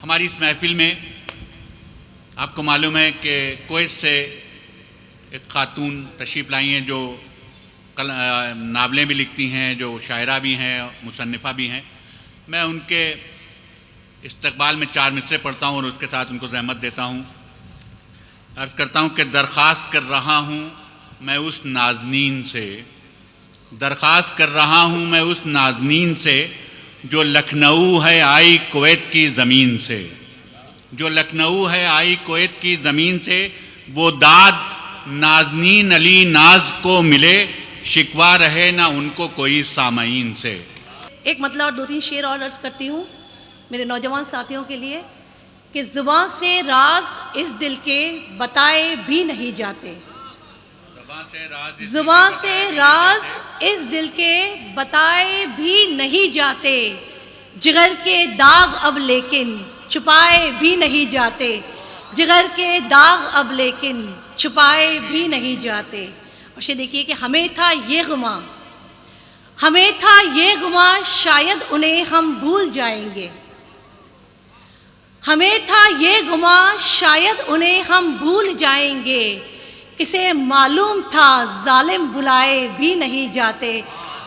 ہماری اس محفل میں آپ کو معلوم ہے کہ کویت سے ایک خاتون تشریف لائی ہیں جو ناولیں بھی لکھتی ہیں، جو شاعرہ بھی ہیں، مصنفہ بھی ہیں۔ میں ان کے استقبال میں 4 مصرعے پڑھتا ہوں اور اس کے ساتھ ان کو زحمت دیتا ہوں۔ عرض کرتا ہوں کہ درخواست کر رہا ہوں میں اس نازنین سے، درخواست کر رہا ہوں میں اس نازنین سے جو لکھنؤ ہے آئی کویت کی زمین سے، جو لکھنؤ ہے آئی کویت کی زمین سے، وہ داد نازنین علی ناز کو ملے، شکوہ رہے نہ ان کو کوئی سامعین سے۔ ایک مطلب اور 2-3 شعر اور عرض کرتی ہوں میرے نوجوان ساتھیوں کے لیے کہ زباں سے راز اس دل کے بتائے بھی نہیں جاتے، زباں سے راز اس دل کے بتائے بھی نہیں جاتے، جگر کے داغ اب لیکن چھپائے بھی نہیں جاتے، جگر کے داغ اب لیکن چھپائے بھی نہیں جاتے۔ اور یہ دیکھیے کہ ہمیں تھا یہ گمان، ہمیں تھا یہ گمان شاید انہیں ہم بھول جائیں گے، ہمیں تھا یہ گمان شاید انہیں ہم بھول جائیں گے، کسے معلوم تھا ظالم بلائے بھی نہیں جاتے،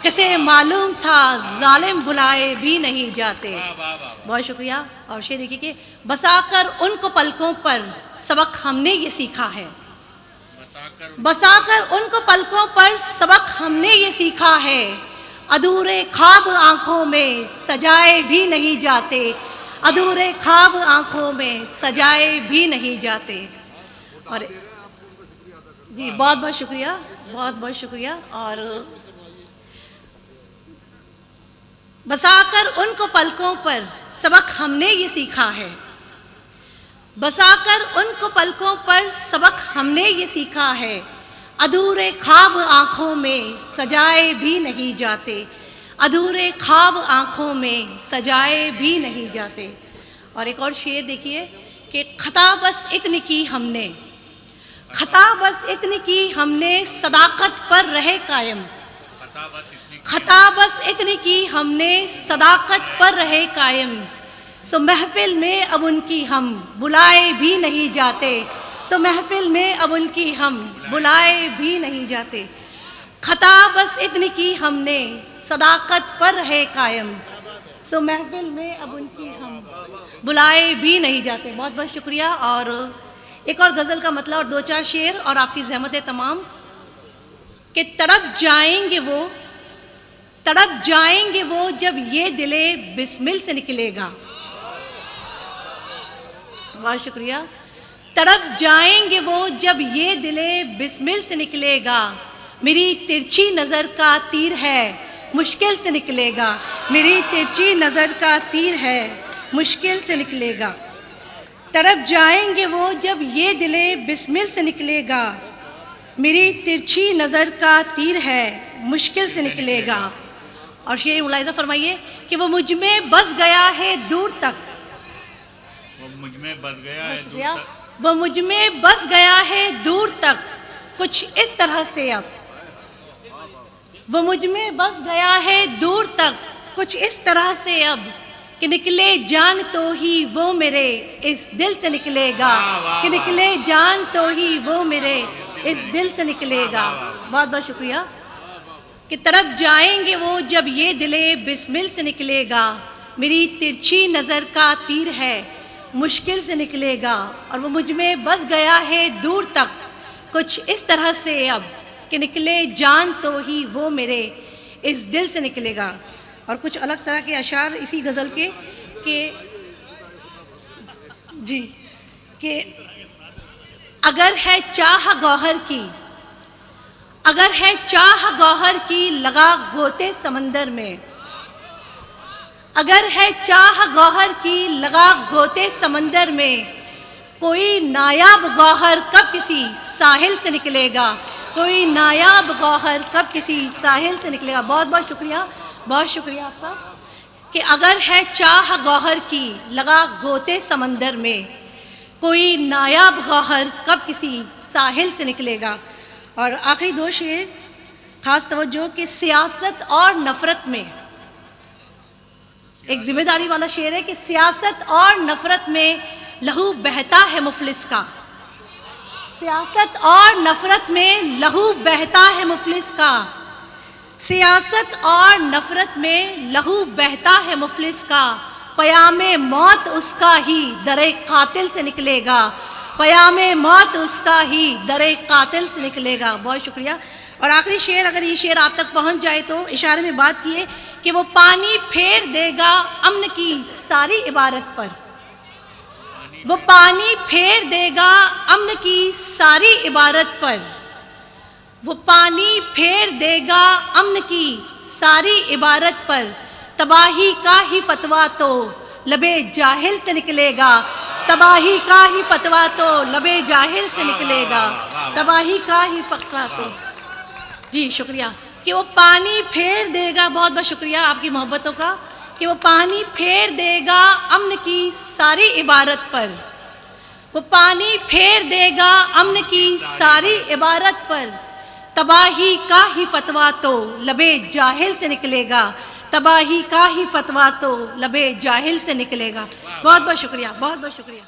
کسے معلوم تھا ظالم بلائے بھی نہیں جاتے۔ بہت شکریہ۔ اور یہ دیکھیے کہ بسا کر ان کو پلکوں پر سبق ہم نے یہ سیکھا ہے، بسا کر ان کو پلکوں پر سبق ہم نے یہ سیکھا ہے، ادھورے خواب آنکھوں میں سجائے بھی نہیں جاتے، ادھورے خواب آنکھوں میں سجائے بھی نہیں جاتے۔ اور جی بہت بہت شکریہ، بہت بہت شکریہ۔ اور بسا کر ان کو پلکوں پر سبق ہم نے یہ سیکھا ہے، بسا کر ان کو پلکوں پر سبق ہم نے یہ سیکھا ہے، ادھورے خواب آنکھوں میں سجائے بھی نہیں جاتے، ادھورے خواب آنکھوں میں سجائے بھی نہیں جاتے۔ اور ایک اور شعر دیکھیے کہ خطا بس اتنی کی ہم نے، خطا بس اتنی کی ہم نے صداقت پر رہے قائم، خطا بس اتنی کی ہم نے صداقت پر رہے قائم، سو محفل میں اب ان کی ہم بلائے بھی نہیں جاتے، سو محفل میں اب ان کی ہم بلائے بھی نہیں جاتے، خطا بس اتنی کی ہم نے صداقت پر رہے قائم، سو محفل میں اب ان کی ہم بلائے بھی نہیں جاتے۔ بہت بہت شکریہ۔ اور ایک اور غزل کا مطلب اور 2-4 شعر اور آپ کی زحمتیں تمام کہ تڑپ جائیں گے وہ، تڑپ جائیں گے وہ جب یہ دل بسمل سے نکلے گا، بہت شکریہ۔ تڑپ جائیں گے وہ جب یہ دل بسمل سے نکلے گا، میری ترچھی نظر کا تیر ہے مشکل سے نکلے گا، میری ترچھی نظر کا تیر ہے مشکل سے نکلے گا، تڑپ جائیں گے وہ جب یہ دل بسمل سے نکلے گا، میری ترچھی نظر کا تیر ہے مشکل سے نکلے گا۔ اور شعر ملاحظہ فرمائیے کہ وہ مجھ میں بس گیا ہے دور تک، وہ مجھ میں بس گیا ہے دور تک، وہ مجھ میں بس گیا ہے دور تک کچھ اس طرح سے اب، وہ مجھ میں بس گیا ہے دور تک کچھ اس طرح سے اب، کہ نکلے جان تو ہی وہ میرے اس دل se نکلے گا، کہ نکلے جان تو ہی وہ میرے اس دل سے نکلے گا۔ بہت بہت شکریہ۔ کہ تڑپ جائیں گے وہ جب یہ دل بسمل سے نکلے گا، میری ترچھی نظر کا تیر ہے مشکل سے نکلے گا، اور وہ مجھ میں بس گیا ہے دور تک کچھ اس طرح سے اب، کہ نکلے جان تو ہی وہ میرے اس دل سے نکلے گا۔ اور کچھ الگ طرح کے اشعار اسی غزل کے کہ جی کہ اگر ہے چاہ گوہر کی، اگر ہے چاہ گوہر کی لگا گوتے سمندر میں، اگر ہے چاہ گوہر کی لگا گوتے سمندر میں، کوئی نایاب گوہر کب کسی ساحل سے نکلے گا، کوئی نایاب گوہر کب کسی ساحل سے نکلے گا۔ بہت بہت شکریہ، بہت شکریہ آپ کا۔ کہ اگر ہے چاہ گوہر کی لگا گوتے سمندر میں، کوئی نایاب گوہر کب کسی ساحل سے نکلے گا۔ اور آخری 2 شعر خاص توجہ کہ سیاست اور نفرت میں، ایک ذمہ داری والا شعر ہے کہ سیاست اور نفرت میں لہو بہتا ہے مفلس کا، سیاست اور نفرت میں لہو بہتا ہے مفلس کا، سیاست اور نفرت میں لہو بہتا ہے مفلس کا، پیام موت اس کا ہی در قاتل سے نکلے گا، پیام موت اس کا ہی در قاتل سے نکلے گا۔ بہت شکریہ۔ اور آخری شعر، اگر یہ شعر آپ تک پہنچ جائے تو اشارے میں بات کیے کہ وہ پانی پھیر دے گا امن کی ساری عبارت پر، وہ پانی پھیر دے گا امن کی ساری عبارت پر، وہ پانی پھیر دے گا امن کی ساری عبارت پر، تباہی کا ہی فتویٰ تو لبے جاہل سے نکلے گا، تباہی کا ہی فتویٰ تو لبے جاہل سے نکلے گا، تباہی کا ہی فتویٰ تو۔ جی شکریہ۔ کہ وہ پانی پھیر دے گا، بہت بہت شکریہ آپ کی محبتوں کا، کہ وہ پانی پھیر دے گا امن کی ساری عبارت پر، وہ پانی پھیر دے گا امن کی ساری عبارت پر، تباہی کا ہی فتویٰ تو لبے جاہل سے نکلے گا، تباہی کا ہی فتویٰ تو لبے جاہل سے نکلے گا۔ بہت بہت شکریہ، بہت بہت شکریہ۔